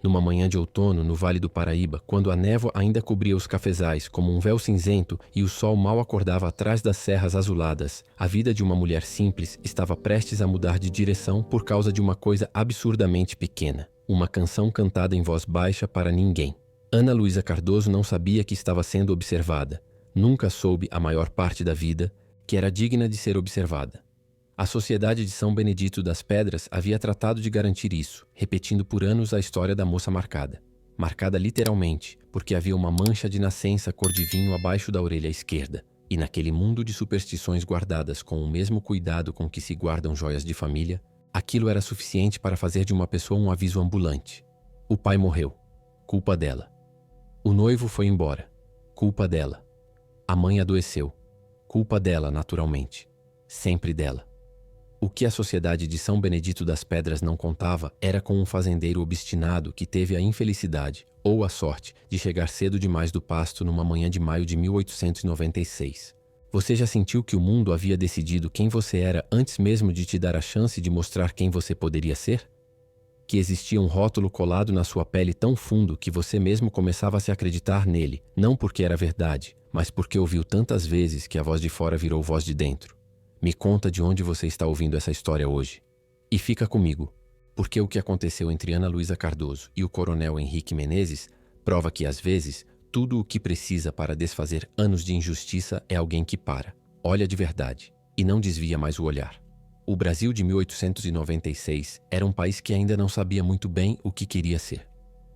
Numa manhã de outono, no Vale do Paraíba, quando a névoa ainda cobria os cafezais como um véu cinzento e o sol mal acordava atrás das serras azuladas, a vida de uma mulher simples estava prestes a mudar de direção por causa de uma coisa absurdamente pequena. Uma canção cantada em voz baixa para ninguém. Ana Luísa Cardoso não sabia que estava sendo observada. Nunca soube, a maior parte da vida, que era digna de ser observada. A Sociedade de São Benedito das Pedras havia tratado de garantir isso, repetindo por anos a história da moça marcada. Marcada literalmente, porque havia uma mancha de nascença cor de vinho abaixo da orelha esquerda. E naquele mundo de superstições guardadas com o mesmo cuidado com que se guardam joias de família, aquilo era suficiente para fazer de uma pessoa um aviso ambulante. O pai morreu. Culpa dela. O noivo foi embora. Culpa dela. A mãe adoeceu. Culpa dela, naturalmente. Sempre dela. O que a Sociedade de São Benedito das Pedras não contava era com um fazendeiro obstinado que teve a infelicidade, ou a sorte, de chegar cedo demais do pasto numa manhã de maio de 1896. Você já sentiu que o mundo havia decidido quem você era antes mesmo de te dar a chance de mostrar quem você poderia ser? Que existia um rótulo colado na sua pele tão fundo que você mesmo começava a se acreditar nele, não porque era verdade, mas porque ouviu tantas vezes que a voz de fora virou voz de dentro. Me conta de onde você está ouvindo essa história hoje. E fica comigo, porque o que aconteceu entre Ana Luísa Cardoso e o coronel Henrique Menezes prova que, às vezes, tudo o que precisa para desfazer anos de injustiça é alguém que para, olha de verdade e não desvia mais o olhar. O Brasil de 1896 era um país que ainda não sabia muito bem o que queria ser.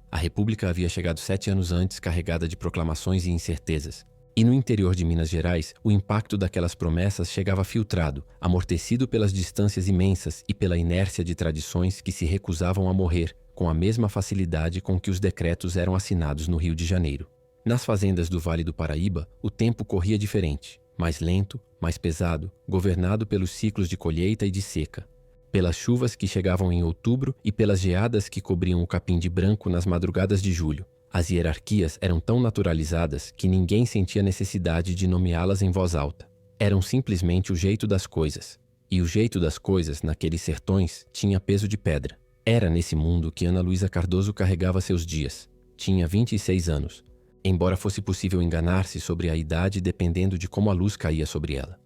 A República havia chegado 7 anos antes, carregada de proclamações e incertezas. E no interior de Minas Gerais, o impacto daquelas promessas chegava filtrado, amortecido pelas distâncias imensas e pela inércia de tradições que se recusavam a morrer com a mesma facilidade com que os decretos eram assinados no Rio de Janeiro. Nas fazendas do Vale do Paraíba, o tempo corria diferente, mais lento, mais pesado, governado pelos ciclos de colheita e de seca, pelas chuvas que chegavam em outubro e pelas geadas que cobriam o capim de branco nas madrugadas de julho. As hierarquias eram tão naturalizadas que ninguém sentia necessidade de nomeá-las em voz alta. Eram simplesmente o jeito das coisas. E o jeito das coisas, naqueles sertões, tinha peso de pedra. Era nesse mundo que Ana Luísa Cardoso carregava seus dias. Tinha 26 anos, embora fosse possível enganar-se sobre a idade dependendo de como a luz caía sobre ela.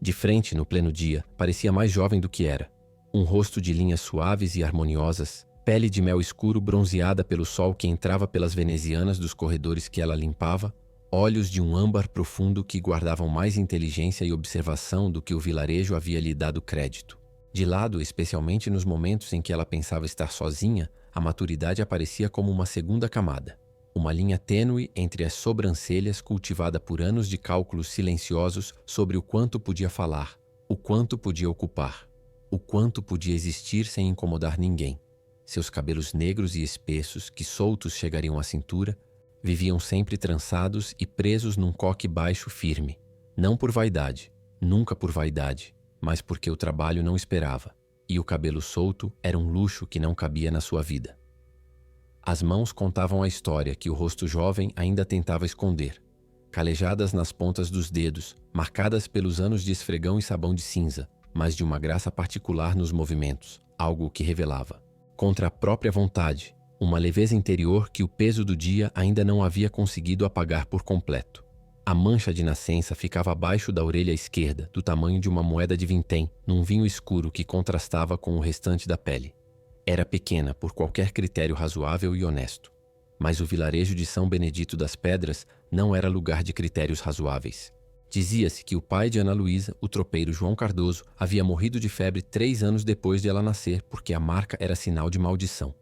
De frente, no pleno dia, parecia mais jovem do que era. Um rosto de linhas suaves e harmoniosas, pele de mel escuro bronzeada pelo sol que entrava pelas venezianas dos corredores que ela limpava, olhos de um âmbar profundo que guardavam mais inteligência e observação do que o vilarejo havia lhe dado crédito. De lado, especialmente nos momentos em que ela pensava estar sozinha, a maturidade aparecia como uma segunda camada. Uma linha tênue entre as sobrancelhas cultivada por anos de cálculos silenciosos sobre o quanto podia falar, o quanto podia ocupar, o quanto podia existir sem incomodar ninguém. Seus cabelos negros e espessos, que soltos chegariam à cintura, viviam sempre trançados e presos num coque baixo firme. Não por vaidade, nunca por vaidade, mas porque o trabalho não esperava, e o cabelo solto era um luxo que não cabia na sua vida. As mãos contavam a história que o rosto jovem ainda tentava esconder, calejadas nas pontas dos dedos, marcadas pelos anos de esfregão e sabão de cinza, mas de uma graça particular nos movimentos, algo que revelava, contra a própria vontade, uma leveza interior que o peso do dia ainda não havia conseguido apagar por completo. A mancha de nascença ficava abaixo da orelha esquerda, do tamanho de uma moeda de vintém, num vinho escuro que contrastava com o restante da pele. Era pequena por qualquer critério razoável e honesto. Mas o vilarejo de São Benedito das Pedras não era lugar de critérios razoáveis. Dizia-se que o pai de Ana Luísa, o tropeiro João Cardoso, havia morrido de febre 3 anos depois de ela nascer porque a marca era sinal de maldição.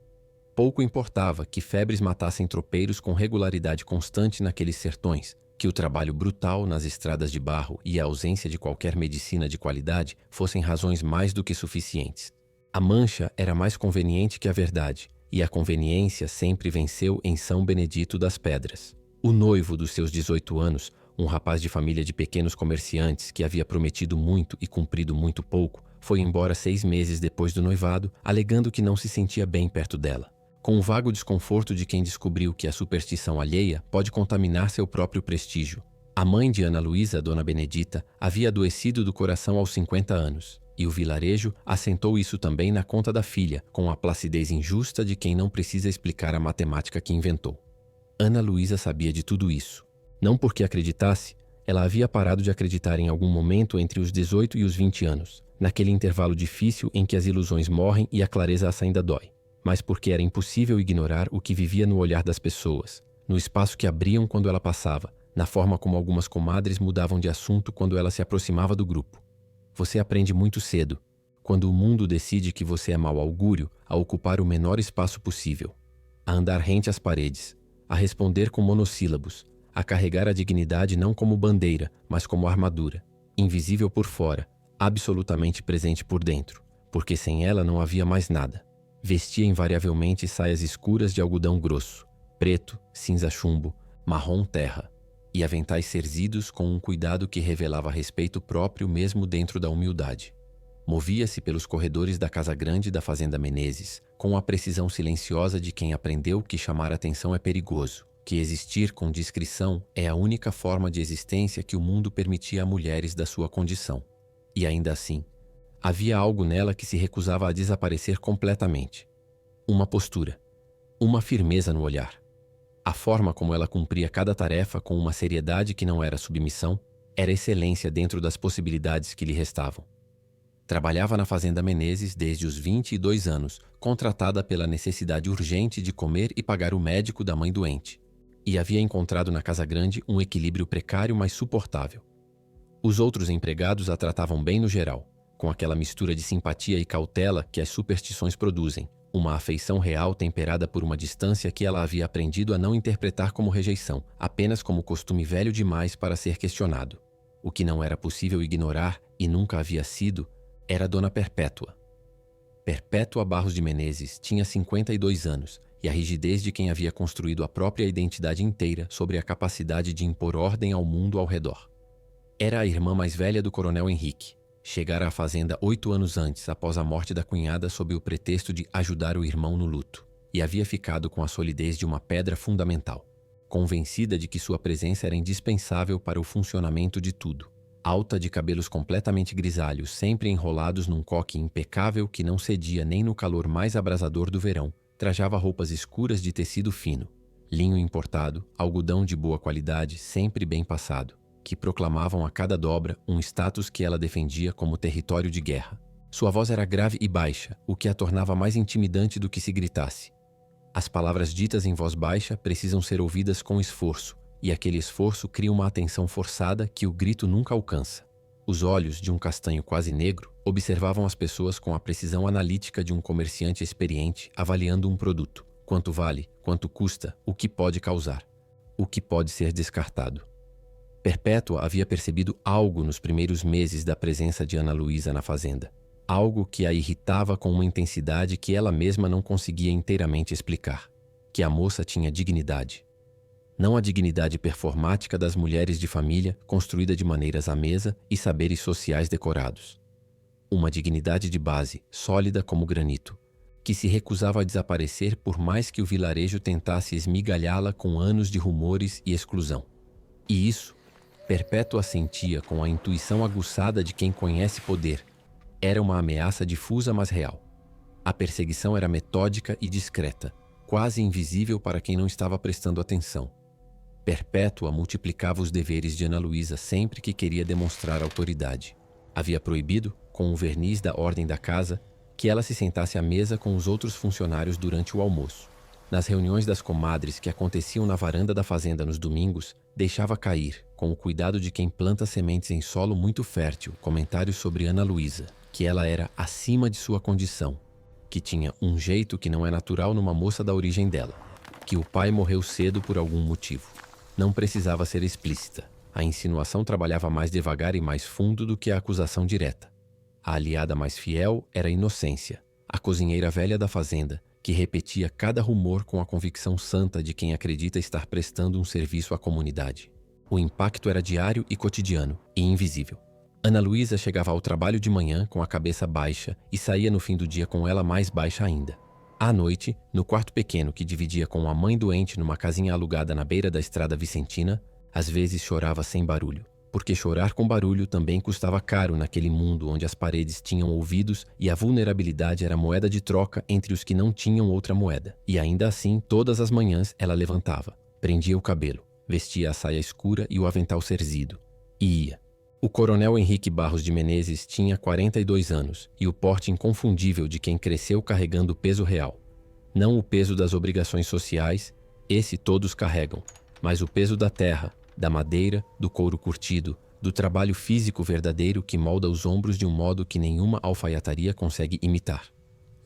Pouco importava que febres matassem tropeiros com regularidade constante naqueles sertões, que o trabalho brutal nas estradas de barro e a ausência de qualquer medicina de qualidade fossem razões mais do que suficientes. A mancha era mais conveniente que a verdade, e a conveniência sempre venceu em São Benedito das Pedras. O noivo dos seus 18 anos, um rapaz de família de pequenos comerciantes que havia prometido muito e cumprido muito pouco, foi embora 6 meses depois do noivado, alegando que não se sentia bem perto dela, com o vago desconforto de quem descobriu que a superstição alheia pode contaminar seu próprio prestígio. A mãe de Ana Luísa, Dona Benedita, havia adoecido do coração aos 50 anos, e o vilarejo assentou isso também na conta da filha, com a placidez injusta de quem não precisa explicar a matemática que inventou. Ana Luísa sabia de tudo isso. Não porque acreditasse, ela havia parado de acreditar em algum momento entre os 18 e os 20 anos, naquele intervalo difícil em que as ilusões morrem e a clareza ainda dói, mas porque era impossível ignorar o que vivia no olhar das pessoas, no espaço que abriam quando ela passava, na forma como algumas comadres mudavam de assunto quando ela se aproximava do grupo. Você aprende muito cedo, quando o mundo decide que você é mau augúrio, a ocupar o menor espaço possível, a andar rente às paredes, a responder com monossílabos, a carregar a dignidade não como bandeira, mas como armadura, invisível por fora, absolutamente presente por dentro, porque sem ela não havia mais nada. Vestia invariavelmente saias escuras de algodão grosso, preto, cinza chumbo, marrom terra, e aventais cerzidos com um cuidado que revelava respeito próprio mesmo dentro da humildade. Movia-se pelos corredores da casa grande da fazenda Menezes, com a precisão silenciosa de quem aprendeu que chamar atenção é perigoso, que existir com discrição é a única forma de existência que o mundo permitia a mulheres da sua condição. E ainda assim, havia algo nela que se recusava a desaparecer completamente. Uma postura, uma firmeza no olhar. A forma como ela cumpria cada tarefa com uma seriedade que não era submissão, era excelência dentro das possibilidades que lhe restavam. Trabalhava na fazenda Menezes desde os 22 anos, contratada pela necessidade urgente de comer e pagar o médico da mãe doente. E havia encontrado na casa grande um equilíbrio precário, mas suportável. Os outros empregados a tratavam bem no geral, com aquela mistura de simpatia e cautela que as superstições produzem, uma afeição real temperada por uma distância que ela havia aprendido a não interpretar como rejeição, apenas como costume velho demais para ser questionado. O que não era possível ignorar, e nunca havia sido, era Dona Perpétua. Perpétua Barros de Menezes tinha 52 anos, e a rigidez de quem havia construído a própria identidade inteira sobre a capacidade de impor ordem ao mundo ao redor. Era a irmã mais velha do coronel Henrique. Chegara à fazenda 8 anos antes, após a morte da cunhada, sob o pretexto de ajudar o irmão no luto, e havia ficado com a solidez de uma pedra fundamental, convencida de que sua presença era indispensável para o funcionamento de tudo. Alta, de cabelos completamente grisalhos, sempre enrolados num coque impecável que não cedia nem no calor mais abrasador do verão, trajava roupas escuras de tecido fino, linho importado, algodão de boa qualidade, sempre bem passado, que proclamavam a cada dobra um status que ela defendia como território de guerra. Sua voz era grave e baixa, o que a tornava mais intimidante do que se gritasse. As palavras ditas em voz baixa precisam ser ouvidas com esforço, e aquele esforço cria uma atenção forçada que o grito nunca alcança. Os olhos, de um castanho quase negro, observavam as pessoas com a precisão analítica de um comerciante experiente avaliando um produto. Quanto vale, quanto custa, o que pode causar, o que pode ser descartado. Perpétua havia percebido algo nos primeiros meses da presença de Ana Luísa na fazenda. Algo que a irritava com uma intensidade que ela mesma não conseguia inteiramente explicar. Que a moça tinha dignidade. Não a dignidade performática das mulheres de família, construída de maneiras à mesa e saberes sociais decorados. Uma dignidade de base, sólida como granito, que se recusava a desaparecer por mais que o vilarejo tentasse esmigalhá-la com anos de rumores e exclusão. E isso, Perpétua sentia com a intuição aguçada de quem conhece poder. Era uma ameaça difusa, mas real. A perseguição era metódica e discreta, quase invisível para quem não estava prestando atenção. Perpétua multiplicava os deveres de Ana Luísa sempre que queria demonstrar autoridade. Havia proibido, com o verniz da ordem da casa, que ela se sentasse à mesa com os outros funcionários durante o almoço. Nas reuniões das comadres que aconteciam na varanda da fazenda nos domingos, deixava cair, com o cuidado de quem planta sementes em solo muito fértil, comentários sobre Ana Luísa, que ela era acima de sua condição, que tinha um jeito que não é natural numa moça da origem dela, que o pai morreu cedo por algum motivo. Não precisava ser explícita. A insinuação trabalhava mais devagar e mais fundo do que a acusação direta. A aliada mais fiel era a inocência, a cozinheira velha da fazenda, que repetia cada rumor com a convicção santa de quem acredita estar prestando um serviço à comunidade. O impacto era diário e cotidiano, e invisível. Ana Luísa chegava ao trabalho de manhã com a cabeça baixa e saía no fim do dia com ela mais baixa ainda. À noite, no quarto pequeno que dividia com a mãe doente numa casinha alugada na beira da estrada vicentina, Às vezes chorava sem barulho, porque chorar com barulho também custava caro naquele mundo onde as paredes tinham ouvidos e a vulnerabilidade era moeda de troca entre os que não tinham outra moeda. E ainda assim, todas as manhãs ela levantava, prendia o cabelo, vestia a saia escura e o avental cerzido, e ia. O coronel Henrique Barros de Menezes tinha 42 anos e o porte inconfundível de quem cresceu carregando o peso real. Não o peso das obrigações sociais, esse todos carregam, mas o peso da terra, da madeira, do couro curtido, do trabalho físico verdadeiro que molda os ombros de um modo que nenhuma alfaiataria consegue imitar.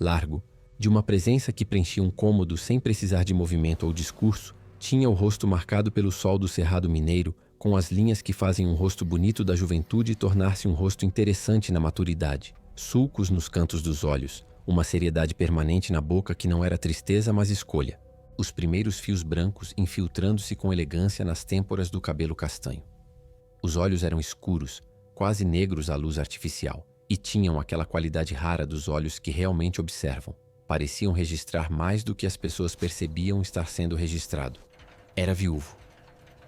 Largo, de uma presença que preenchia um cômodo sem precisar de movimento ou discurso, tinha o rosto marcado pelo sol do Cerrado Mineiro, com as linhas que fazem um rosto bonito da juventude tornar-se um rosto interessante na maturidade, sulcos nos cantos dos olhos, uma seriedade permanente na boca que não era tristeza, mas escolha. Os primeiros fios brancos infiltrando-se com elegância nas têmporas do cabelo castanho. Os olhos eram escuros, quase negros à luz artificial, e tinham aquela qualidade rara dos olhos que realmente observam. Pareciam registrar mais do que as pessoas percebiam estar sendo registrado. Era viúvo.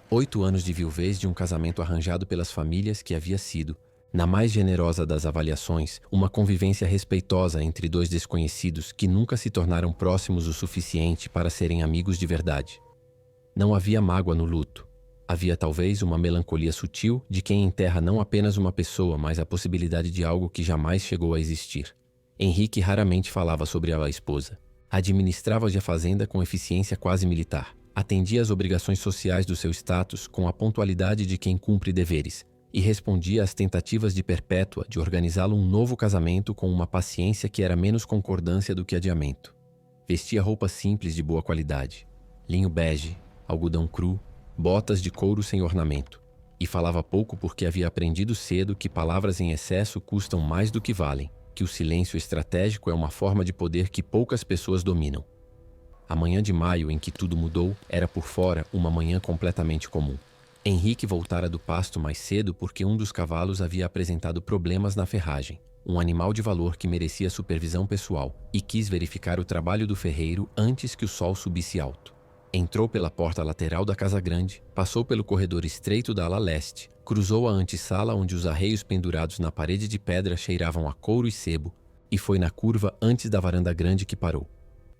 8 anos de viuvez de um casamento arranjado pelas famílias que havia sido, na mais generosa das avaliações, uma convivência respeitosa entre dois desconhecidos que nunca se tornaram próximos o suficiente para serem amigos de verdade. Não havia mágoa no luto. Havia talvez uma melancolia sutil de quem enterra não apenas uma pessoa, mas a possibilidade de algo que jamais chegou a existir. Henrique raramente falava sobre a esposa. Administrava-lhe a fazenda com eficiência quase militar. Atendia às obrigações sociais do seu status com a pontualidade de quem cumpre deveres e respondia às tentativas de Perpétua de organizá-lo um novo casamento com uma paciência que era menos concordância do que adiamento. Vestia roupas simples de boa qualidade, linho bege, algodão cru, botas de couro sem ornamento, e falava pouco porque havia aprendido cedo que palavras em excesso custam mais do que valem, que o silêncio estratégico é uma forma de poder que poucas pessoas dominam. A manhã de maio em que tudo mudou era por fora uma manhã completamente comum. Henrique voltara do pasto mais cedo porque um dos cavalos havia apresentado problemas na ferragem, um animal de valor que merecia supervisão pessoal, e quis verificar o trabalho do ferreiro antes que o sol subisse alto. Entrou pela porta lateral da casa grande, passou pelo corredor estreito da ala leste, cruzou a antessala onde os arreios pendurados na parede de pedra cheiravam a couro e sebo, e foi na curva antes da varanda grande que parou.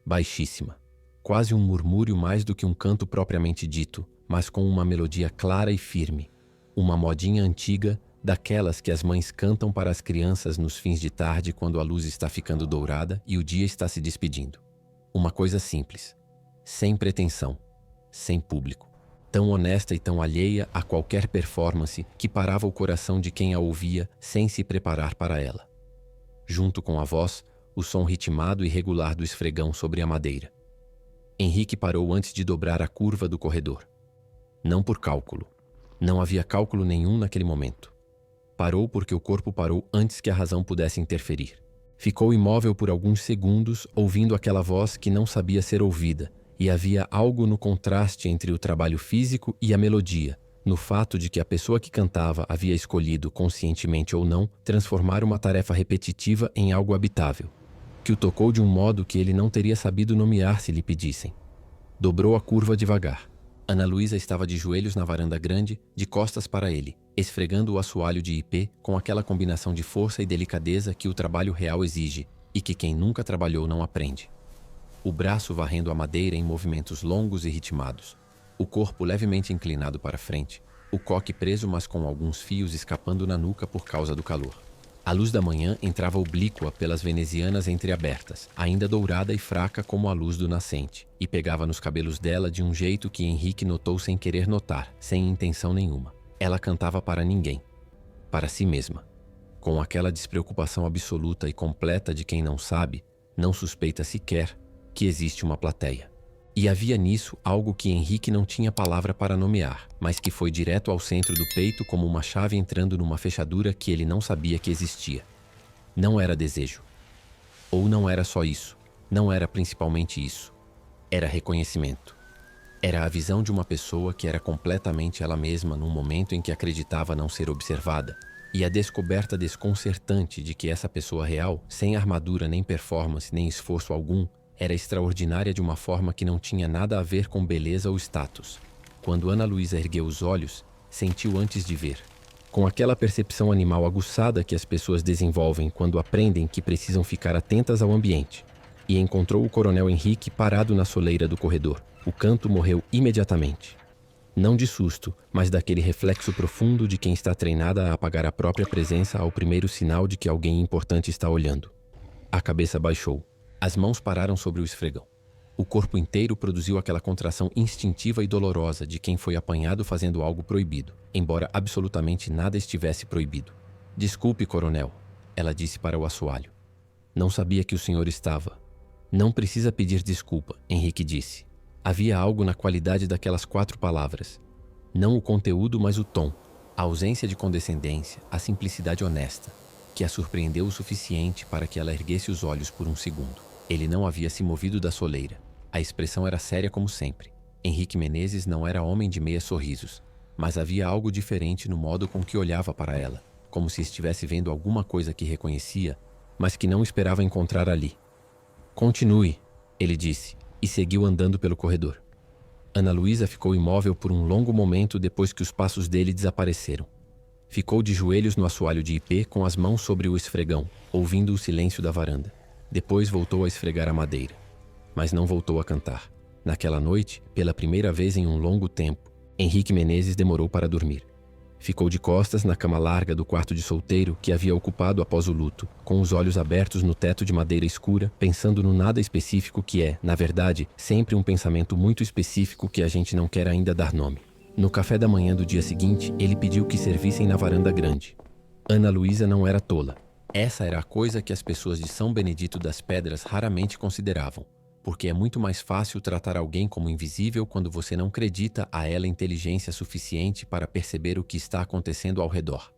Baixíssima. Quase um murmúrio mais do que um canto propriamente dito, mas com uma melodia clara e firme. Uma modinha antiga, daquelas que as mães cantam para as crianças nos fins de tarde quando a luz está ficando dourada e o dia está se despedindo. Uma coisa simples, sem pretensão, sem público. Tão honesta e tão alheia a qualquer performance que parava o coração de quem a ouvia sem se preparar para ela. Junto com a voz, o som ritmado e regular do esfregão sobre a madeira. Henrique parou antes de dobrar a curva do corredor. Não por cálculo. Não havia cálculo nenhum naquele momento. Parou porque o corpo parou antes que a razão pudesse interferir. Ficou imóvel por alguns segundos, ouvindo aquela voz que não sabia ser ouvida, e havia algo no contraste entre o trabalho físico e a melodia, no fato de que a pessoa que cantava havia escolhido, conscientemente ou não, transformar uma tarefa repetitiva em algo habitável, que o tocou de um modo que ele não teria sabido nomear se lhe pedissem. Dobrou a curva devagar. Ana Luísa estava de joelhos na varanda grande, de costas para ele, esfregando o assoalho de ipê com aquela combinação de força e delicadeza que o trabalho real exige e que quem nunca trabalhou não aprende. O braço varrendo a madeira em movimentos longos e ritmados, o corpo levemente inclinado para frente, o coque preso mas com alguns fios escapando na nuca por causa do calor. A luz da manhã entrava oblíqua pelas venezianas entreabertas, ainda dourada e fraca como a luz do nascente, e pegava nos cabelos dela de um jeito que Henrique notou sem querer notar, sem intenção nenhuma. Ela cantava para ninguém, para si mesma, com aquela despreocupação absoluta e completa de quem não sabe, não suspeita sequer, que existe uma plateia. E havia nisso algo que Henrique não tinha palavra para nomear, mas que foi direto ao centro do peito como uma chave entrando numa fechadura que ele não sabia que existia. Não era desejo. Ou não era só isso. Não era principalmente isso. Era reconhecimento. Era a visão de uma pessoa que era completamente ela mesma num momento em que acreditava não ser observada, e a descoberta desconcertante de que essa pessoa real, sem armadura nem performance nem esforço algum, era extraordinária de uma forma que não tinha nada a ver com beleza ou status. Quando Ana Luísa ergueu os olhos, sentiu antes de ver. Com aquela percepção animal aguçada que as pessoas desenvolvem quando aprendem que precisam ficar atentas ao ambiente, e encontrou o coronel Henrique parado na soleira do corredor. O canto morreu imediatamente. Não de susto, mas daquele reflexo profundo de quem está treinada a apagar a própria presença ao primeiro sinal de que alguém importante está olhando. A cabeça baixou. As mãos pararam sobre o esfregão. O corpo inteiro produziu aquela contração instintiva e dolorosa de quem foi apanhado fazendo algo proibido, embora absolutamente nada estivesse proibido. Desculpe, coronel, ela disse para o assoalho. Não sabia que o senhor estava. Não precisa pedir desculpa, Henrique disse. Havia algo na qualidade daquelas 4 palavras. Não o conteúdo, mas o tom, a ausência de condescendência, a simplicidade honesta, que a surpreendeu o suficiente para que ela erguesse os olhos por um segundo. Ele não havia se movido da soleira. A expressão era séria como sempre. Henrique Menezes não era homem de meias sorrisos, mas havia algo diferente no modo com que olhava para ela, como se estivesse vendo alguma coisa que reconhecia, mas que não esperava encontrar ali. Continue, ele disse, e seguiu andando pelo corredor. Ana Luísa ficou imóvel por um longo momento depois que os passos dele desapareceram. Ficou de joelhos no assoalho de ipê com as mãos sobre o esfregão, ouvindo o silêncio da varanda. Depois voltou a esfregar a madeira. Mas não voltou a cantar. Naquela noite, pela primeira vez em um longo tempo, Henrique Menezes demorou para dormir. Ficou de costas na cama larga do quarto de solteiro que havia ocupado após o luto, com os olhos abertos no teto de madeira escura, pensando no nada específico que é, na verdade, sempre um pensamento muito específico que a gente não quer ainda dar nome. No café da manhã do dia seguinte, ele pediu que servissem na varanda grande. Ana Luísa não era tola. Essa era a coisa que as pessoas de São Benedito das Pedras raramente consideravam, porque é muito mais fácil tratar alguém como invisível quando você não acredita a ela inteligência suficiente para perceber o que está acontecendo ao redor.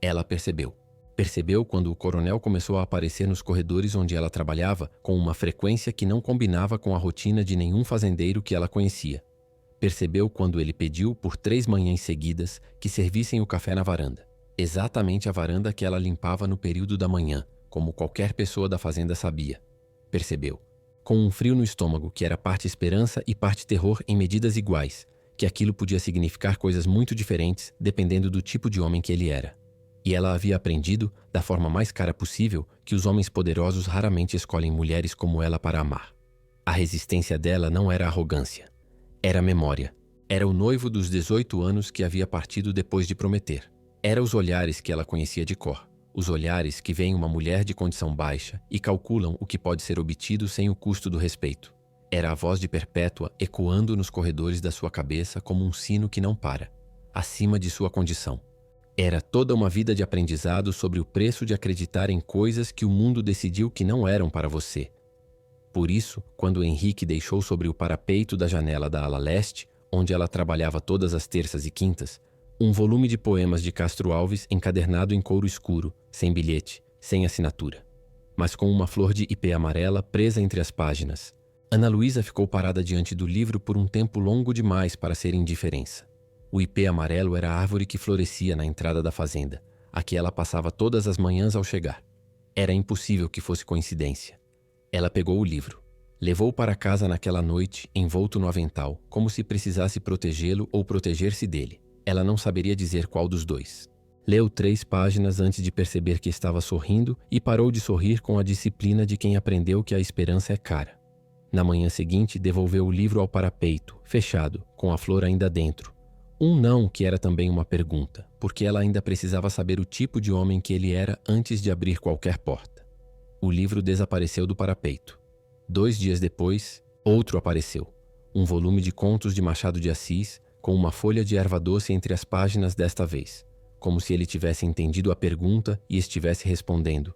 Ela percebeu. Percebeu quando o coronel começou a aparecer nos corredores onde ela trabalhava com uma frequência que não combinava com a rotina de nenhum fazendeiro que ela conhecia. Percebeu quando ele pediu por 3 manhãs seguidas que servissem o café na varanda. Exatamente a varanda que ela limpava no período da manhã, como qualquer pessoa da fazenda sabia. Percebeu, com um frio no estômago que era parte esperança e parte terror em medidas iguais, que aquilo podia significar coisas muito diferentes dependendo do tipo de homem que ele era. E ela havia aprendido, da forma mais cara possível, que os homens poderosos raramente escolhem mulheres como ela para amar. A resistência dela não era arrogância. Era memória. Era o noivo dos 18 anos que havia partido depois de prometer. Era os olhares que ela conhecia de cor. Os olhares que veem uma mulher de condição baixa e calculam o que pode ser obtido sem o custo do respeito. Era a voz de Perpétua ecoando nos corredores da sua cabeça como um sino que não para, acima de sua condição. Era toda uma vida de aprendizado sobre o preço de acreditar em coisas que o mundo decidiu que não eram para você. Por isso, quando Henrique deixou sobre o parapeito da janela da ala leste, onde ela trabalhava todas as terças e quintas, um volume de poemas de Castro Alves encadernado em couro escuro, sem bilhete, sem assinatura, mas com uma flor de ipê amarela presa entre as páginas. Ana Luísa ficou parada diante do livro por um tempo longo demais para ser indiferença. O ipê amarelo era a árvore que florescia na entrada da fazenda, a que ela passava todas as manhãs ao chegar. Era impossível que fosse coincidência. Ela pegou o livro. Levou para casa naquela noite, envolto no avental, como se precisasse protegê-lo ou proteger-se dele. Ela não saberia dizer qual dos dois. Leu 3 páginas antes de perceber que estava sorrindo e parou de sorrir com a disciplina de quem aprendeu que a esperança é cara. Na manhã seguinte, devolveu o livro ao parapeito, fechado, com a flor ainda dentro. Um não que era também uma pergunta, porque ela ainda precisava saber o tipo de homem que ele era antes de abrir qualquer porta. O livro desapareceu do parapeito. 2 dias depois, outro apareceu. Um volume de contos de Machado de Assis, com uma folha de erva doce entre as páginas desta vez, como se ele tivesse entendido a pergunta e estivesse respondendo: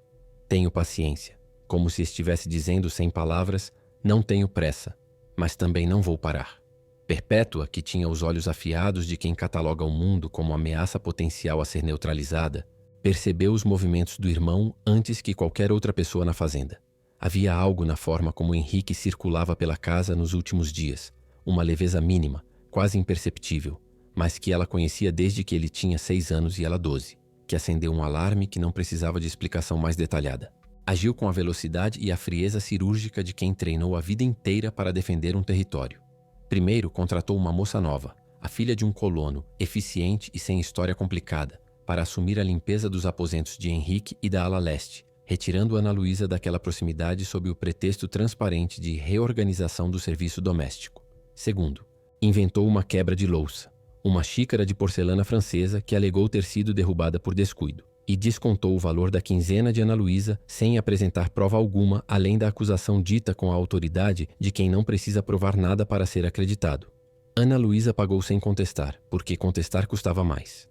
tenho paciência, como se estivesse dizendo sem palavras: não tenho pressa, mas também não vou parar. Perpétua, que tinha os olhos afiados de quem cataloga o mundo como ameaça potencial a ser neutralizada, percebeu os movimentos do irmão antes que qualquer outra pessoa na fazenda. Havia algo na forma como Henrique circulava pela casa nos últimos dias, uma leveza mínima, quase imperceptível, mas que ela conhecia desde que ele tinha 6 anos e ela 12, que acendeu um alarme que não precisava de explicação mais detalhada. Agiu com a velocidade e a frieza cirúrgica de quem treinou a vida inteira para defender um território. Primeiro contratou uma moça nova, a filha de um colono, eficiente e sem história complicada, para assumir a limpeza dos aposentos de Henrique e da ala leste, retirando Ana Luísa daquela proximidade sob o pretexto transparente de reorganização do serviço doméstico. Segundo, inventou uma quebra de louça, uma xícara de porcelana francesa que alegou ter sido derrubada por descuido, e descontou o valor da quinzena de Ana Luísa sem apresentar prova alguma além da acusação dita com a autoridade de quem não precisa provar nada para ser acreditado. Ana Luísa pagou sem contestar, porque contestar custava mais.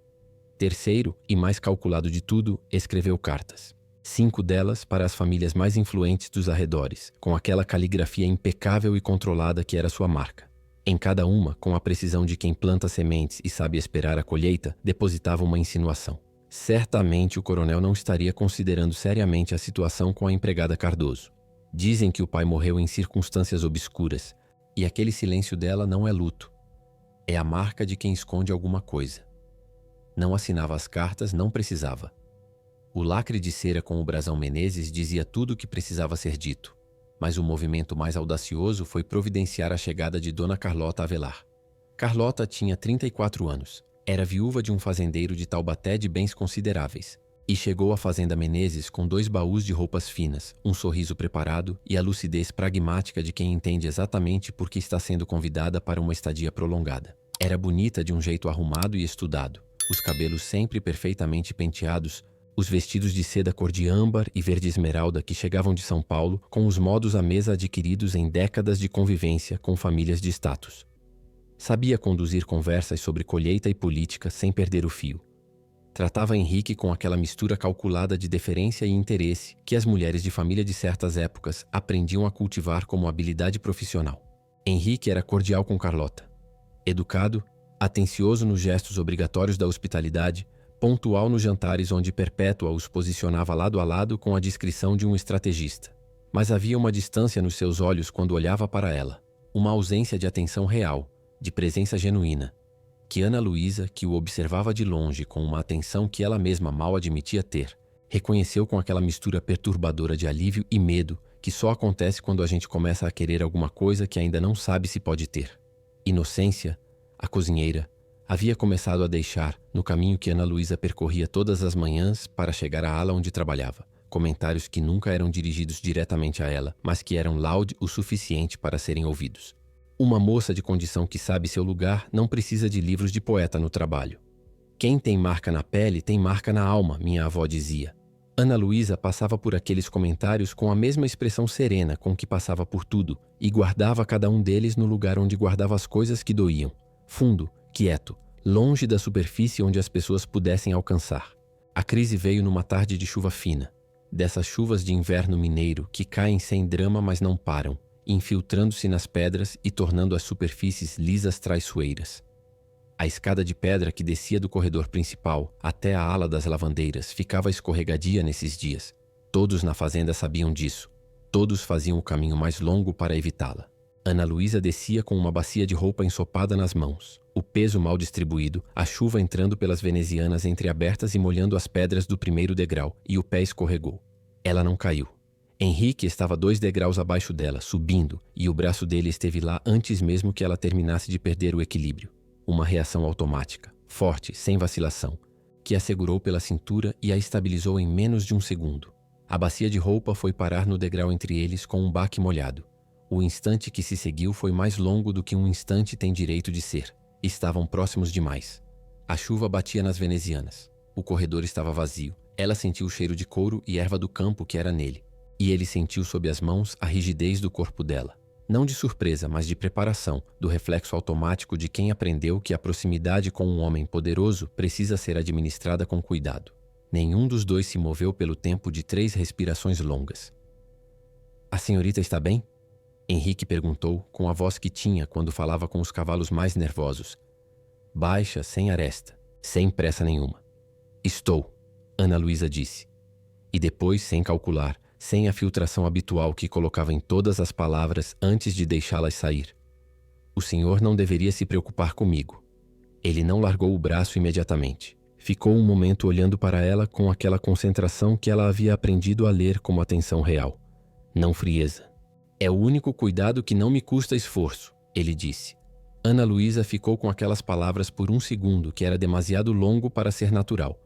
Terceiro, e mais calculado de tudo, escreveu cartas. 5 delas para as famílias mais influentes dos arredores, com aquela caligrafia impecável e controlada que era sua marca. Em cada uma, com a precisão de quem planta sementes e sabe esperar a colheita, depositava uma insinuação. Certamente o coronel não estaria considerando seriamente a situação com a empregada Cardoso. Dizem que o pai morreu em circunstâncias obscuras, e aquele silêncio dela não é luto. É a marca de quem esconde alguma coisa. Não assinava as cartas, não precisava. O lacre de cera com o brasão Menezes dizia tudo o que precisava ser dito, mas o movimento mais audacioso foi providenciar a chegada de Dona Carlota Avelar. Carlota tinha 34 anos, era viúva de um fazendeiro de Taubaté de bens consideráveis, e chegou à fazenda Menezes com 2 baús de roupas finas, um sorriso preparado e a lucidez pragmática de quem entende exatamente por que está sendo convidada para uma estadia prolongada. Era bonita de um jeito arrumado e estudado, os cabelos sempre perfeitamente penteados, os vestidos de seda cor de âmbar e verde esmeralda que chegavam de São Paulo com os modos à mesa adquiridos em décadas de convivência com famílias de status. Sabia conduzir conversas sobre colheita e política sem perder o fio. Tratava Henrique com aquela mistura calculada de deferência e interesse que as mulheres de família de certas épocas aprendiam a cultivar como habilidade profissional. Henrique era cordial com Carlota. Educado, atencioso nos gestos obrigatórios da hospitalidade, pontual nos jantares onde Perpétua os posicionava lado a lado com a discrição de um estrategista. Mas havia uma distância nos seus olhos quando olhava para ela, uma ausência de atenção real, de presença genuína, que Ana Luísa, que o observava de longe com uma atenção que ela mesma mal admitia ter, reconheceu com aquela mistura perturbadora de alívio e medo que só acontece quando a gente começa a querer alguma coisa que ainda não sabe se pode ter. Inocência, a cozinheira, havia começado a deixar, no caminho que Ana Luísa percorria todas as manhãs para chegar à ala onde trabalhava, comentários que nunca eram dirigidos diretamente a ela, mas que eram loud o suficiente para serem ouvidos. Uma moça de condição que sabe seu lugar não precisa de livros de poeta no trabalho. Quem tem marca na pele tem marca na alma, minha avó dizia. Ana Luísa passava por aqueles comentários com a mesma expressão serena com que passava por tudo e guardava cada um deles no lugar onde guardava as coisas que doíam, fundo, quieto, longe da superfície onde as pessoas pudessem alcançar. A crise veio numa tarde de chuva fina, dessas chuvas de inverno mineiro que caem sem drama mas não param, infiltrando-se nas pedras e tornando as superfícies lisas traiçoeiras. A escada de pedra que descia do corredor principal até a ala das lavandeiras ficava escorregadia nesses dias. Todos na fazenda sabiam disso. Todos faziam o caminho mais longo para evitá-la. Ana Luísa descia com uma bacia de roupa ensopada nas mãos, o peso mal distribuído, a chuva entrando pelas venezianas entreabertas e molhando as pedras do primeiro degrau, e o pé escorregou. Ela não caiu. Henrique estava 2 degraus abaixo dela, subindo, e o braço dele esteve lá antes mesmo que ela terminasse de perder o equilíbrio. Uma reação automática, forte, sem vacilação, que a segurou pela cintura e a estabilizou em menos de um segundo. A bacia de roupa foi parar no degrau entre eles com um baque molhado. O instante que se seguiu foi mais longo do que um instante tem direito de ser. Estavam próximos demais. A chuva batia nas venezianas. O corredor estava vazio. Ela sentiu o cheiro de couro e erva do campo que era nele. E ele sentiu sob as mãos a rigidez do corpo dela. Não de surpresa, mas de preparação, do reflexo automático de quem aprendeu que a proximidade com um homem poderoso precisa ser administrada com cuidado. Nenhum dos dois se moveu pelo tempo de 3 respirações longas. "A senhorita está bem?" Henrique perguntou com a voz que tinha quando falava com os cavalos mais nervosos. Baixa, sem aresta, sem pressa nenhuma. "Estou", Ana Luísa disse. E depois, sem calcular, sem a filtração habitual que colocava em todas as palavras antes de deixá-las sair. "O senhor não deveria se preocupar comigo." Ele não largou o braço imediatamente. Ficou um momento olhando para ela com aquela concentração que ela havia aprendido a ler como atenção real. Não frieza. "É o único cuidado que não me custa esforço", ele disse. Ana Luísa ficou com aquelas palavras por um segundo, que era demasiado longo para ser natural.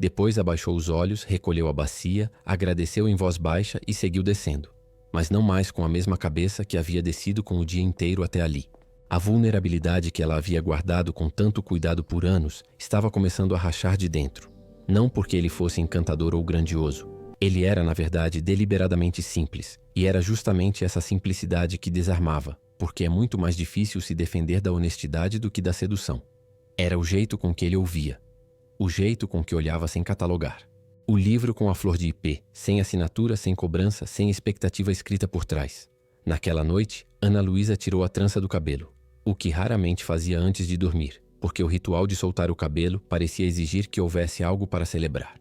Depois abaixou os olhos, recolheu a bacia, agradeceu em voz baixa e seguiu descendo. Mas não mais com a mesma cabeça que havia descido com o dia inteiro até ali. A vulnerabilidade que ela havia guardado com tanto cuidado por anos estava começando a rachar de dentro. Não porque ele fosse encantador ou grandioso. Ele era, na verdade, deliberadamente simples. E era justamente essa simplicidade que desarmava, porque é muito mais difícil se defender da honestidade do que da sedução. Era o jeito com que ele ouvia. O jeito com que olhava sem catalogar. O livro com a flor de ipê, sem assinatura, sem cobrança, sem expectativa escrita por trás. Naquela noite, Ana Luísa tirou a trança do cabelo. O que raramente fazia antes de dormir, porque o ritual de soltar o cabelo parecia exigir que houvesse algo para celebrar.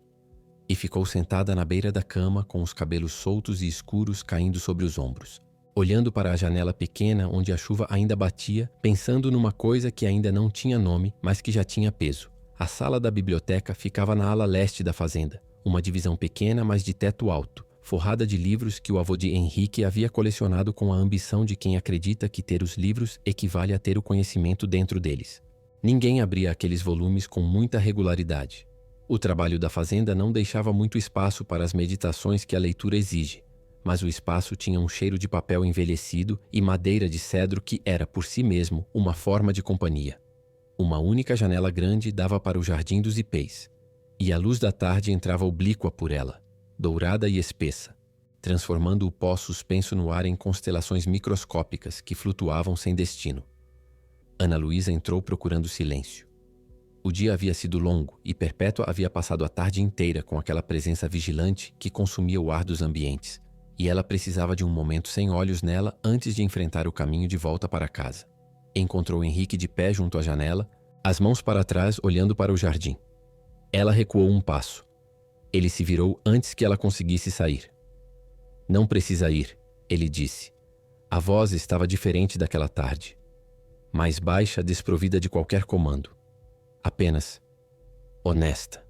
E ficou sentada na beira da cama com os cabelos soltos e escuros caindo sobre os ombros, olhando para a janela pequena onde a chuva ainda batia, pensando numa coisa que ainda não tinha nome, mas que já tinha peso. A sala da biblioteca ficava na ala leste da fazenda, uma divisão pequena, mas de teto alto, forrada de livros que o avô de Henrique havia colecionado com a ambição de quem acredita que ter os livros equivale a ter o conhecimento dentro deles. Ninguém abria aqueles volumes com muita regularidade. O trabalho da fazenda não deixava muito espaço para as meditações que a leitura exige, mas o espaço tinha um cheiro de papel envelhecido e madeira de cedro que era, por si mesmo, uma forma de companhia. Uma única janela grande dava para o jardim dos ipês, e a luz da tarde entrava oblíqua por ela, dourada e espessa, transformando o pó suspenso no ar em constelações microscópicas que flutuavam sem destino. Ana Luísa entrou procurando silêncio. O dia havia sido longo e Perpétua havia passado a tarde inteira com aquela presença vigilante que consumia o ar dos ambientes, e ela precisava de um momento sem olhos nela antes de enfrentar o caminho de volta para casa. Encontrou Henrique de pé junto à janela, as mãos para trás olhando para o jardim. Ela recuou um passo. Ele se virou antes que ela conseguisse sair. "Não precisa ir", ele disse. A voz estava diferente daquela tarde. Mais baixa, desprovida de qualquer comando. Apenas honesta.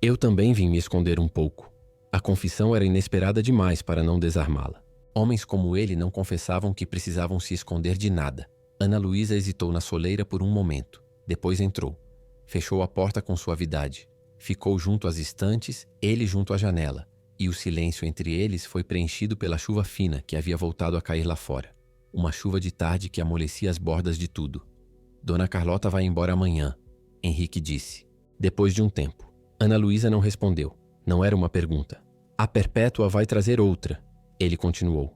"Eu também vim me esconder um pouco." A confissão era inesperada demais para não desarmá-la. Homens como ele não confessavam que precisavam se esconder de nada. Ana Luísa hesitou na soleira por um momento. Depois entrou. Fechou a porta com suavidade. Ficou junto às estantes, ele junto à janela, e o silêncio entre eles foi preenchido pela chuva fina que havia voltado a cair lá fora. Uma chuva de tarde que amolecia as bordas de tudo. "Dona Carlota vai embora amanhã", Henrique disse, depois de um tempo. Ana Luísa não respondeu. Não era uma pergunta. "A Perpétua vai trazer outra", ele continuou.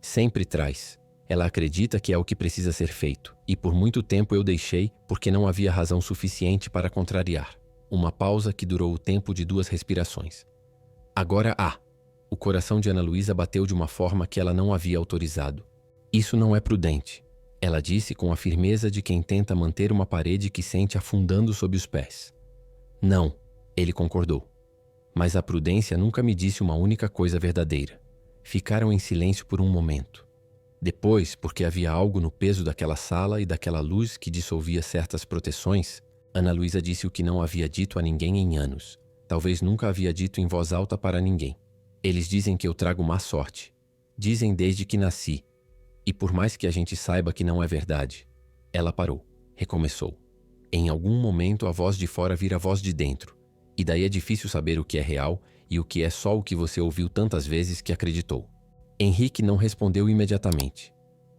"Sempre traz. Ela acredita que é o que precisa ser feito, e por muito tempo eu deixei porque não havia razão suficiente para contrariar." Uma pausa que durou o tempo de 2 respirações. "Agora há." O coração de Ana Luísa bateu de uma forma que ela não havia autorizado. "Isso não é prudente", ela disse com a firmeza de quem tenta manter uma parede que sente afundando sob os pés. "Não", ele concordou. Mas a prudência nunca me disse uma única coisa verdadeira. Ficaram em silêncio por um momento. Depois, porque havia algo no peso daquela sala e daquela luz que dissolvia certas proteções, Ana Luísa disse o que não havia dito a ninguém em anos. Talvez nunca havia dito em voz alta para ninguém. "Eles dizem que eu trago má sorte. Dizem desde que nasci. E por mais que a gente saiba que não é verdade." Ela parou. Recomeçou. Em algum momento a voz de fora vira a voz de dentro. E daí é difícil saber o que é real e o que é só o que você ouviu tantas vezes que acreditou. Henrique não respondeu imediatamente.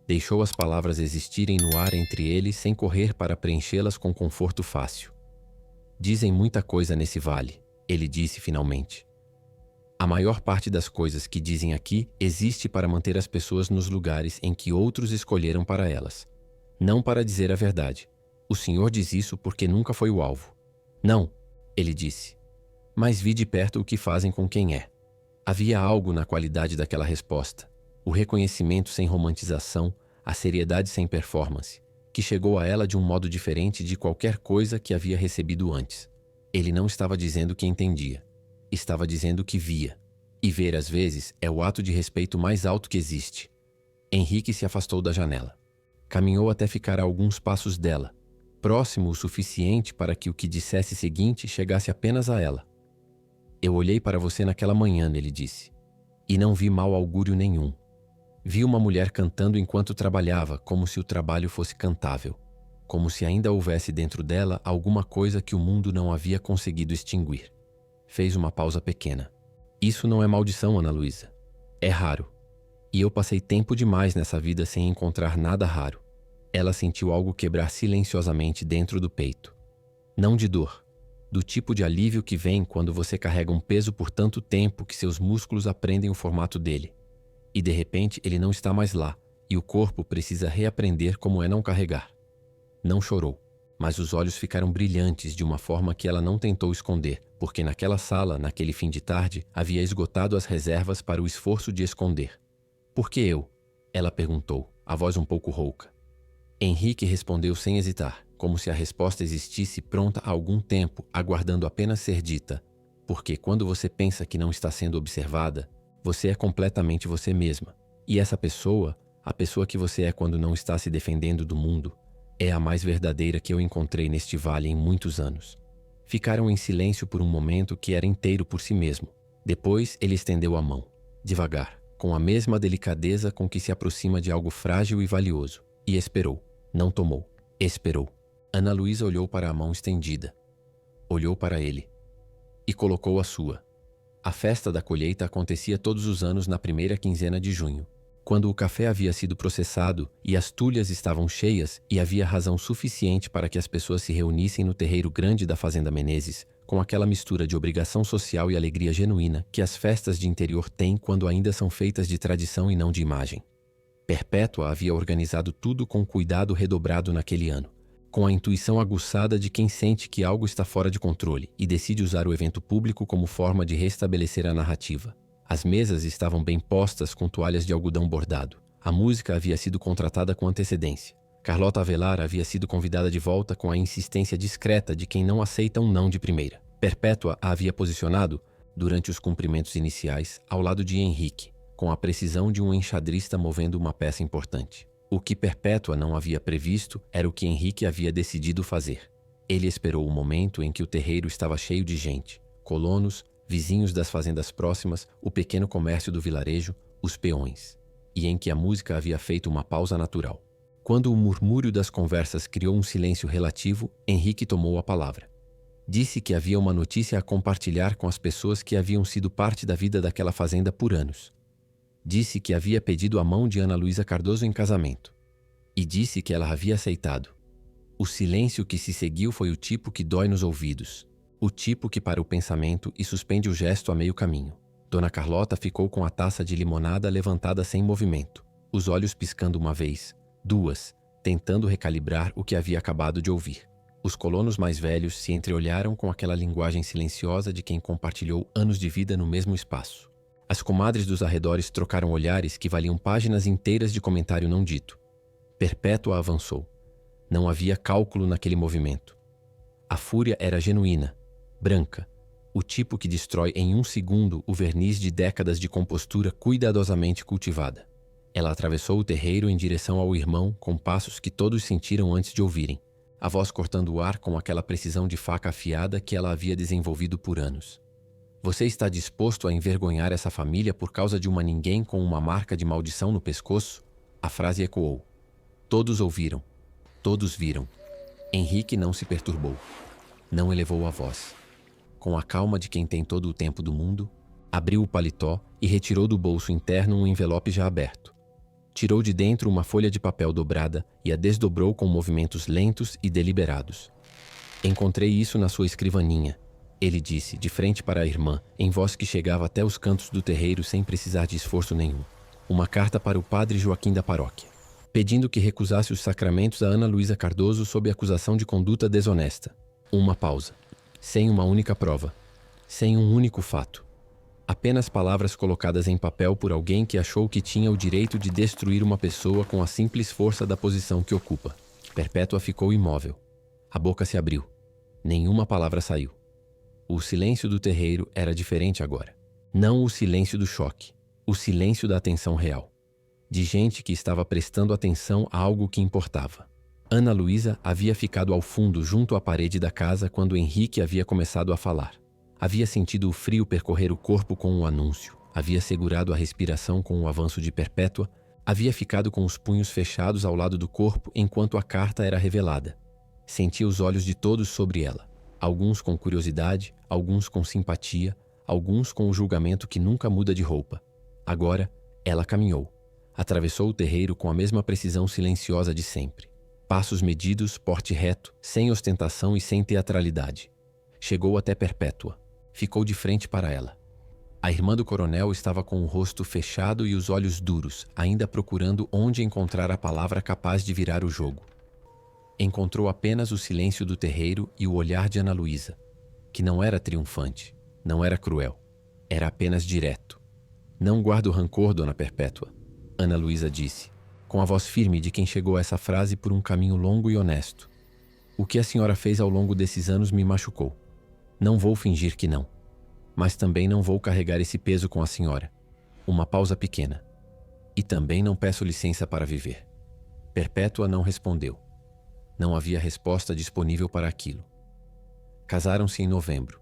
Deixou as palavras existirem no ar entre eles sem correr para preenchê-las com conforto fácil. "Dizem muita coisa nesse vale", ele disse finalmente. "A maior parte das coisas que dizem aqui existe para manter as pessoas nos lugares em que outros escolheram para elas. Não para dizer a verdade. O senhor diz isso porque nunca foi o alvo." "Não", ele disse. "Mas vi de perto o que fazem com quem é." Havia algo na qualidade daquela resposta. O reconhecimento sem romantização, a seriedade sem performance, que chegou a ela de um modo diferente de qualquer coisa que havia recebido antes. Ele não estava dizendo que entendia. Estava dizendo que via. E ver, às vezes, é o ato de respeito mais alto que existe. Henrique se afastou da janela. Caminhou até ficar a alguns passos dela, próximo o suficiente para que o que dissesse seguinte chegasse apenas a ela. "Eu olhei para você naquela manhã", ele disse, "e não vi mau augúrio nenhum. Vi uma mulher cantando enquanto trabalhava, como se o trabalho fosse cantável. Como se ainda houvesse dentro dela alguma coisa que o mundo não havia conseguido extinguir. Fez uma pausa pequena. Isso não é maldição, Ana Luísa. É raro. E eu passei tempo demais nessa vida sem encontrar nada raro. Ela sentiu algo quebrar silenciosamente dentro do peito. Não de dor, do tipo de alívio que vem quando você carrega um peso por tanto tempo que seus músculos aprendem o formato dele. E de repente ele não está mais lá, e o corpo precisa reaprender como é não carregar. Não chorou, mas os olhos ficaram brilhantes de uma forma que ela não tentou esconder, porque naquela sala, naquele fim de tarde, havia esgotado as reservas para o esforço de esconder. Por que eu? Ela perguntou, a voz um pouco rouca. Henrique respondeu sem hesitar, como se a resposta existisse pronta há algum tempo, aguardando apenas ser dita. Porque quando você pensa que não está sendo observada, você é completamente você mesma. E essa pessoa, a pessoa que você é quando não está se defendendo do mundo, é a mais verdadeira que eu encontrei neste vale em muitos anos. Ficaram em silêncio por um momento que era inteiro por si mesmo. Depois ele estendeu a mão, devagar, com a mesma delicadeza com que se aproxima de algo frágil e valioso, e esperou. Não tomou. Esperou. Ana Luísa olhou para a mão estendida. Olhou para ele. E colocou a sua. A festa da colheita acontecia todos os anos na primeira quinzena de junho, quando o café havia sido processado e as tulhas estavam cheias e havia razão suficiente para que as pessoas se reunissem no terreiro grande da Fazenda Menezes, com aquela mistura de obrigação social e alegria genuína que as festas de interior têm quando ainda são feitas de tradição e não de imagem. Perpétua havia organizado tudo com cuidado redobrado naquele ano, com a intuição aguçada de quem sente que algo está fora de controle e decide usar o evento público como forma de restabelecer a narrativa. As mesas estavam bem postas com toalhas de algodão bordado. A música havia sido contratada com antecedência. Carlota Avelar havia sido convidada de volta com a insistência discreta de quem não aceita um não de primeira. Perpétua a havia posicionado, durante os cumprimentos iniciais, ao lado de Henrique, com a precisão de um enxadrista movendo uma peça importante. O que Perpétua não havia previsto era o que Henrique havia decidido fazer. Ele esperou o momento em que o terreiro estava cheio de gente, colonos, vizinhos das fazendas próximas, o pequeno comércio do vilarejo, os peões, e em que a música havia feito uma pausa natural. Quando o murmúrio das conversas criou um silêncio relativo, Henrique tomou a palavra. Disse que havia uma notícia a compartilhar com as pessoas que haviam sido parte da vida daquela fazenda por anos. Disse que havia pedido a mão de Ana Luísa Cardoso em casamento. E disse que ela havia aceitado. O silêncio que se seguiu foi o tipo que dói nos ouvidos. O tipo que para o pensamento e suspende o gesto a meio caminho. Dona Carlota ficou com a taça de limonada levantada sem movimento, os olhos piscando uma vez, duas, tentando recalibrar o que havia acabado de ouvir. Os colonos mais velhos se entreolharam com aquela linguagem silenciosa de quem compartilhou anos de vida no mesmo espaço. As comadres dos arredores trocaram olhares que valiam páginas inteiras de comentário não dito. Perpétua avançou. Não havia cálculo naquele movimento. A fúria era genuína, branca, o tipo que destrói em um segundo o verniz de décadas de compostura cuidadosamente cultivada. Ela atravessou o terreiro em direção ao irmão com passos que todos sentiram antes de ouvirem, a voz cortando o ar com aquela precisão de faca afiada que ela havia desenvolvido por anos. Você está disposto a envergonhar essa família por causa de uma ninguém com uma marca de maldição no pescoço? A frase ecoou. Todos ouviram. Todos viram. Henrique não se perturbou. Não elevou a voz. Com a calma de quem tem todo o tempo do mundo, abriu o paletó e retirou do bolso interno um envelope já aberto. Tirou de dentro uma folha de papel dobrada e a desdobrou com movimentos lentos e deliberados. Encontrei isso na sua escrivaninha, ele disse, de frente para a irmã, em voz que chegava até os cantos do terreiro sem precisar de esforço nenhum. Uma carta para o padre Joaquim da paróquia, pedindo que recusasse os sacramentos a Ana Luísa Cardoso sob acusação de conduta desonesta. Uma pausa. Sem uma única prova. Sem um único fato. Apenas palavras colocadas em papel por alguém que achou que tinha o direito de destruir uma pessoa com a simples força da posição que ocupa. Perpétua ficou imóvel. A boca se abriu. Nenhuma palavra saiu. O silêncio do terreiro era diferente agora. Não o silêncio do choque. O silêncio da atenção real. De gente que estava prestando atenção a algo que importava. Ana Luísa havia ficado ao fundo junto à parede da casa quando Henrique havia começado a falar. Havia sentido o frio percorrer o corpo com o anúncio. Havia segurado a respiração com o avanço de Perpétua, Havia ficado com os punhos fechados ao lado do corpo enquanto a carta era revelada. Sentia os olhos de todos sobre ela. Alguns com curiosidade, alguns com simpatia, alguns com o julgamento que nunca muda de roupa. Agora, ela caminhou. Atravessou o terreiro com a mesma precisão silenciosa de sempre. Passos medidos, porte reto, sem ostentação e sem teatralidade. Chegou até Perpétua. Ficou de frente para ela. A irmã do coronel estava com o rosto fechado e os olhos duros, ainda procurando onde encontrar a palavra capaz de virar o jogo. Encontrou apenas o silêncio do terreiro e o olhar de Ana Luísa, que não era triunfante, não era cruel, era apenas direto. Não guardo rancor, Dona Perpétua, Ana Luísa disse, com a voz firme de quem chegou a essa frase por um caminho longo e honesto. O que a senhora fez ao longo desses anos me machucou. Não vou fingir que não. Mas também não vou carregar esse peso com a senhora. Uma pausa pequena. E também não peço licença para viver. Perpétua não respondeu. Não havia resposta disponível para aquilo. Casaram-se em novembro.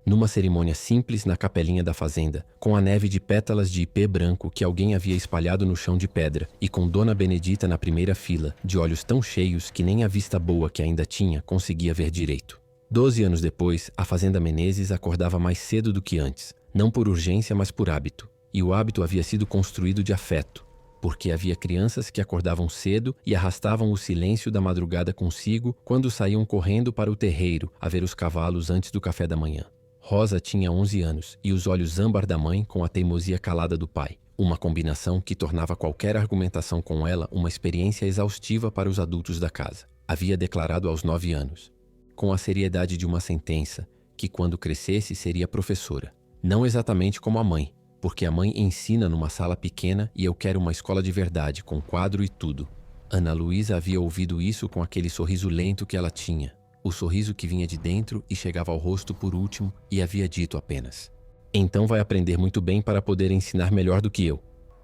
Numa cerimônia simples na capelinha da fazenda, com a neve de pétalas de ipê branco que alguém havia espalhado no chão de pedra e com Dona Benedita na primeira fila, de olhos tão cheios que nem a vista boa que ainda tinha conseguia ver direito. 12 anos depois, a Fazenda Menezes acordava mais cedo do que antes, não por urgência, mas por hábito. E o hábito havia sido construído de afeto, porque havia crianças que acordavam cedo e arrastavam o silêncio da madrugada consigo quando saíam correndo para o terreiro a ver os cavalos antes do café da manhã. Rosa tinha 11 anos e os olhos âmbar da mãe com a teimosia calada do pai, uma combinação que tornava qualquer argumentação com ela uma experiência exaustiva para os adultos da casa. Havia declarado aos 9 anos. Com a seriedade de uma sentença, que quando crescesse seria professora. Não exatamente como a mãe, porque a mãe ensina numa sala pequena e eu quero uma escola de verdade, com quadro e tudo. Ana Luísa havia ouvido isso com aquele sorriso lento que ela tinha, o sorriso que vinha de dentro e chegava ao rosto por último, e havia dito apenas: então vai aprender muito bem para poder ensinar melhor do que eu.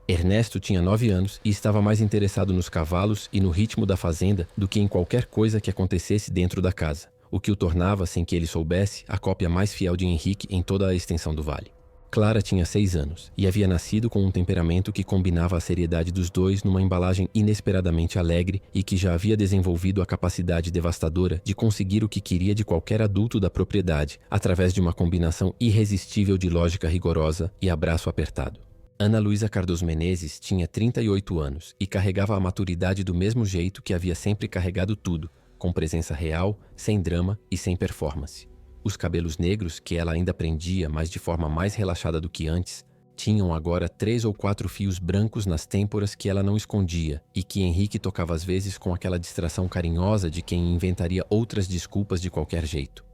Ernesto tinha 9 anos e estava mais interessado nos cavalos e no ritmo da fazenda do que em qualquer coisa que acontecesse dentro da casa, o que o tornava, sem que ele soubesse, a cópia mais fiel de Henrique em toda a extensão do vale. Clara tinha 6 anos e havia nascido com um temperamento que combinava a seriedade dos dois numa embalagem inesperadamente alegre e que já havia desenvolvido a capacidade devastadora de conseguir o que queria de qualquer adulto da propriedade através de uma combinação irresistível de lógica rigorosa e abraço apertado. Ana Luísa Cardoso Menezes tinha 38 anos e carregava a maturidade do mesmo jeito que havia sempre carregado tudo, com presença real, sem drama e sem performance. Os cabelos negros, que ela ainda prendia, mas de forma mais relaxada do que antes, tinham agora 3 ou 4 fios brancos nas têmporas que ela não escondia e que Henrique tocava às vezes com aquela distração carinhosa de quem inventaria outras desculpas de qualquer jeito.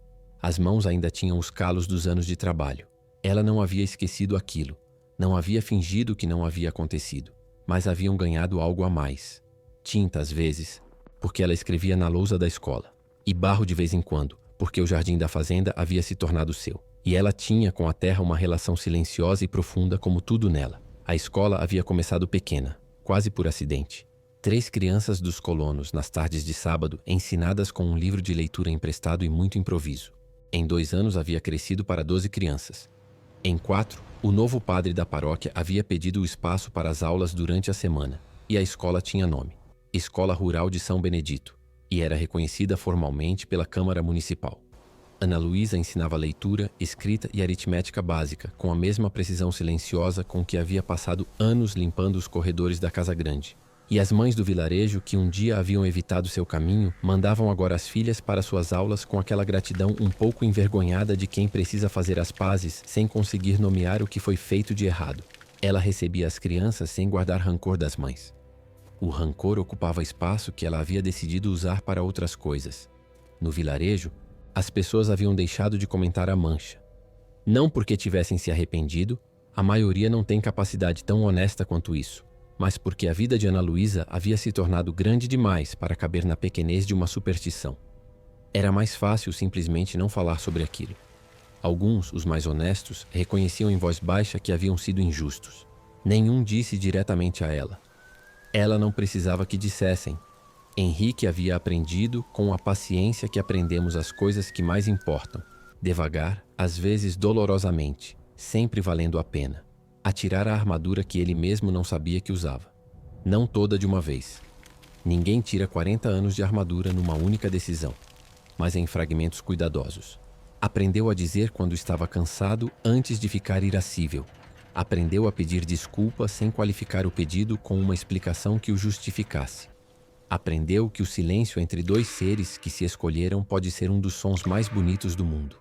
As mãos ainda tinham os calos dos anos de trabalho. Ela não havia esquecido aquilo, não havia fingido que não havia acontecido, mas haviam ganhado algo a mais. Tinta às vezes, porque ela escrevia na lousa da escola, e barro de vez em quando, porque o jardim da fazenda havia se tornado seu. E ela tinha com a terra uma relação silenciosa e profunda como tudo nela. A escola havia começado pequena, quase por acidente. 3 crianças dos colonos, nas tardes de sábado, ensinadas com um livro de leitura emprestado e muito improviso. Em 2 anos havia crescido para 12 crianças. Em 4, o novo padre da paróquia havia pedido o espaço para as aulas durante a semana, e a escola tinha nome: Escola Rural de São Benedito, e era reconhecida formalmente pela Câmara Municipal. Ana Luísa ensinava leitura, escrita e aritmética básica com a mesma precisão silenciosa com que havia passado anos limpando os corredores da Casa Grande. E as mães do vilarejo, que um dia haviam evitado seu caminho, mandavam agora as filhas para suas aulas com aquela gratidão um pouco envergonhada de quem precisa fazer as pazes sem conseguir nomear o que foi feito de errado. Ela recebia as crianças sem guardar rancor das mães. O rancor ocupava espaço que ela havia decidido usar para outras coisas. No vilarejo, as pessoas haviam deixado de comentar a mancha. Não porque tivessem se arrependido, a maioria não tem capacidade tão honesta quanto isso, mas porque a vida de Ana Luísa havia se tornado grande demais para caber na pequenez de uma superstição. Era mais fácil simplesmente não falar sobre aquilo. Alguns, os mais honestos, reconheciam em voz baixa que haviam sido injustos. Nenhum disse diretamente a ela. Ela não precisava que dissessem. Henrique havia aprendido com a paciência que aprendemos as coisas que mais importam, devagar, às vezes dolorosamente, sempre valendo a pena, a tirar a armadura que ele mesmo não sabia que usava. Não toda de uma vez. Ninguém tira 40 anos de armadura numa única decisão, mas em fragmentos cuidadosos. Aprendeu a dizer quando estava cansado antes de ficar irascível. Aprendeu a pedir desculpa sem qualificar o pedido com uma explicação que o justificasse. Aprendeu que o silêncio entre dois seres que se escolheram pode ser um dos sons mais bonitos do mundo.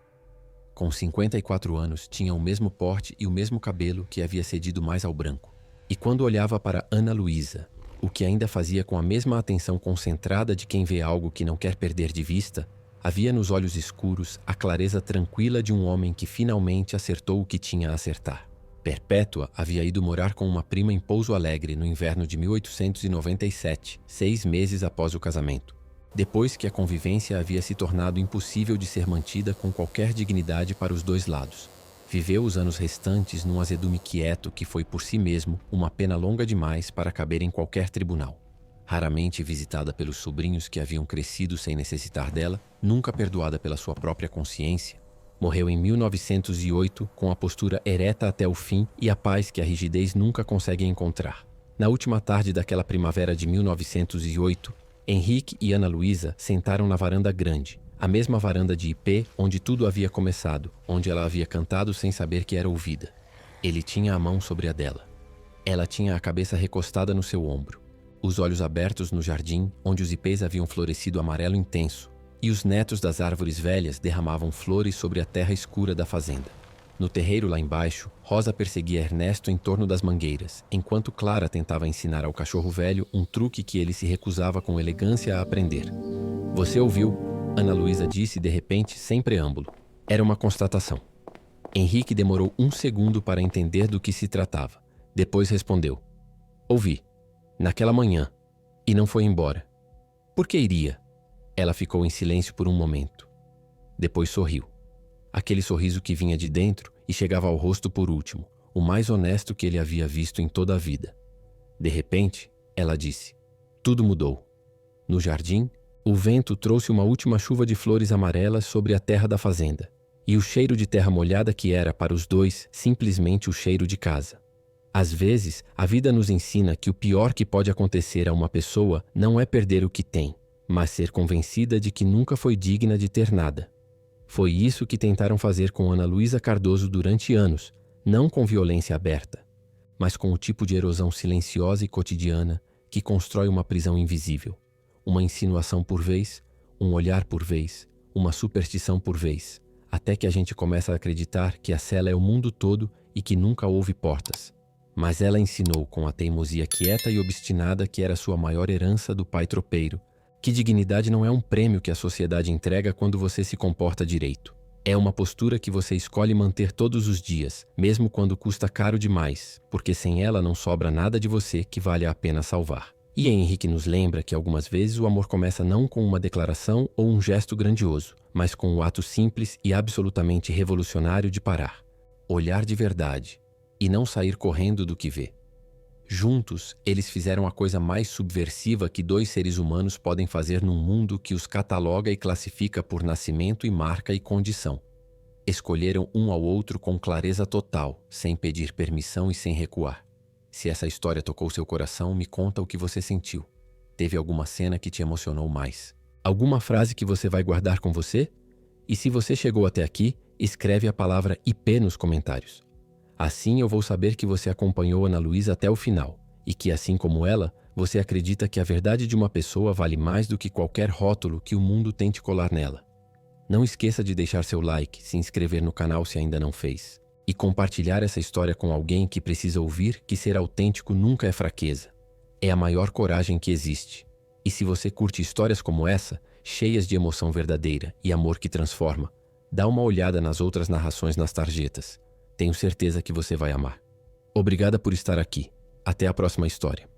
Com 54 anos, tinha o mesmo porte e o mesmo cabelo que havia cedido mais ao branco. E quando olhava para Ana Luísa, o que ainda fazia com a mesma atenção concentrada de quem vê algo que não quer perder de vista, havia nos olhos escuros a clareza tranquila de um homem que finalmente acertou o que tinha a acertar. Perpétua havia ido morar com uma prima em Pouso Alegre no inverno de 1897, 6 meses após o casamento. Depois que a convivência havia se tornado impossível de ser mantida com qualquer dignidade para os dois lados. Viveu os anos restantes num azedume quieto que foi por si mesmo uma pena longa demais para caber em qualquer tribunal. Raramente visitada pelos sobrinhos que haviam crescido sem necessitar dela, nunca perdoada pela sua própria consciência, morreu em 1908 com a postura ereta até o fim e a paz que a rigidez nunca consegue encontrar. Na última tarde daquela primavera de 1908, Henrique e Ana Luísa sentaram na varanda grande, a mesma varanda de ipê onde tudo havia começado, onde ela havia cantado sem saber que era ouvida. Ele tinha a mão sobre a dela. Ela tinha a cabeça recostada no seu ombro, os olhos abertos no jardim onde os ipês haviam florescido amarelo intenso, e os netos das árvores velhas derramavam flores sobre a terra escura da fazenda. No terreiro lá embaixo, Rosa perseguia Ernesto em torno das mangueiras, enquanto Clara tentava ensinar ao cachorro velho um truque que ele se recusava com elegância a aprender. "Você ouviu?", Ana Luísa disse de repente, sem preâmbulo. Era uma constatação. Henrique demorou 1 segundo para entender do que se tratava. Depois respondeu: "Ouvi. Naquela manhã. E não foi embora. Por que iria?" Ela ficou em silêncio por um momento. Depois sorriu. Aquele sorriso que vinha de dentro e chegava ao rosto por último, o mais honesto que ele havia visto em toda a vida. De repente, ela disse: "Tudo mudou." No jardim, o vento trouxe uma última chuva de flores amarelas sobre a terra da fazenda, e o cheiro de terra molhada que era para os dois simplesmente o cheiro de casa. Às vezes, a vida nos ensina que o pior que pode acontecer a uma pessoa não é perder o que tem, mas ser convencida de que nunca foi digna de ter nada. Foi isso que tentaram fazer com Ana Luísa Cardoso durante anos, não com violência aberta, mas com o tipo de erosão silenciosa e cotidiana que constrói uma prisão invisível. Uma insinuação por vez, um olhar por vez, uma superstição por vez, até que a gente começa a acreditar que a cela é o mundo todo e que nunca houve portas. Mas ela ensinou com a teimosia quieta e obstinada que era sua maior herança do pai tropeiro, que dignidade não é um prêmio que a sociedade entrega quando você se comporta direito. É uma postura que você escolhe manter todos os dias, mesmo quando custa caro demais, porque sem ela não sobra nada de você que vale a pena salvar. E Henrique nos lembra que algumas vezes o amor começa não com uma declaração ou um gesto grandioso, mas com o ato simples e absolutamente revolucionário de parar, olhar de verdade e não sair correndo do que vê. Juntos, eles fizeram a coisa mais subversiva que 2 seres humanos podem fazer num mundo que os cataloga e classifica por nascimento e marca e condição. Escolheram um ao outro com clareza total, sem pedir permissão e sem recuar. Se essa história tocou seu coração, me conta o que você sentiu. Teve alguma cena que te emocionou mais? Alguma frase que você vai guardar com você? E se você chegou até aqui, escreve a palavra IP nos comentários. Assim eu vou saber que você acompanhou Ana Luísa até o final e que, assim como ela, você acredita que a verdade de uma pessoa vale mais do que qualquer rótulo que o mundo tente colar nela. Não esqueça de deixar seu like, se inscrever no canal se ainda não fez e compartilhar essa história com alguém que precisa ouvir que ser autêntico nunca é fraqueza. É a maior coragem que existe. E se você curte histórias como essa, cheias de emoção verdadeira e amor que transforma, dá uma olhada nas outras narrações nas tarjetas. Tenho certeza que você vai amar. Obrigada por estar aqui. Até a próxima história.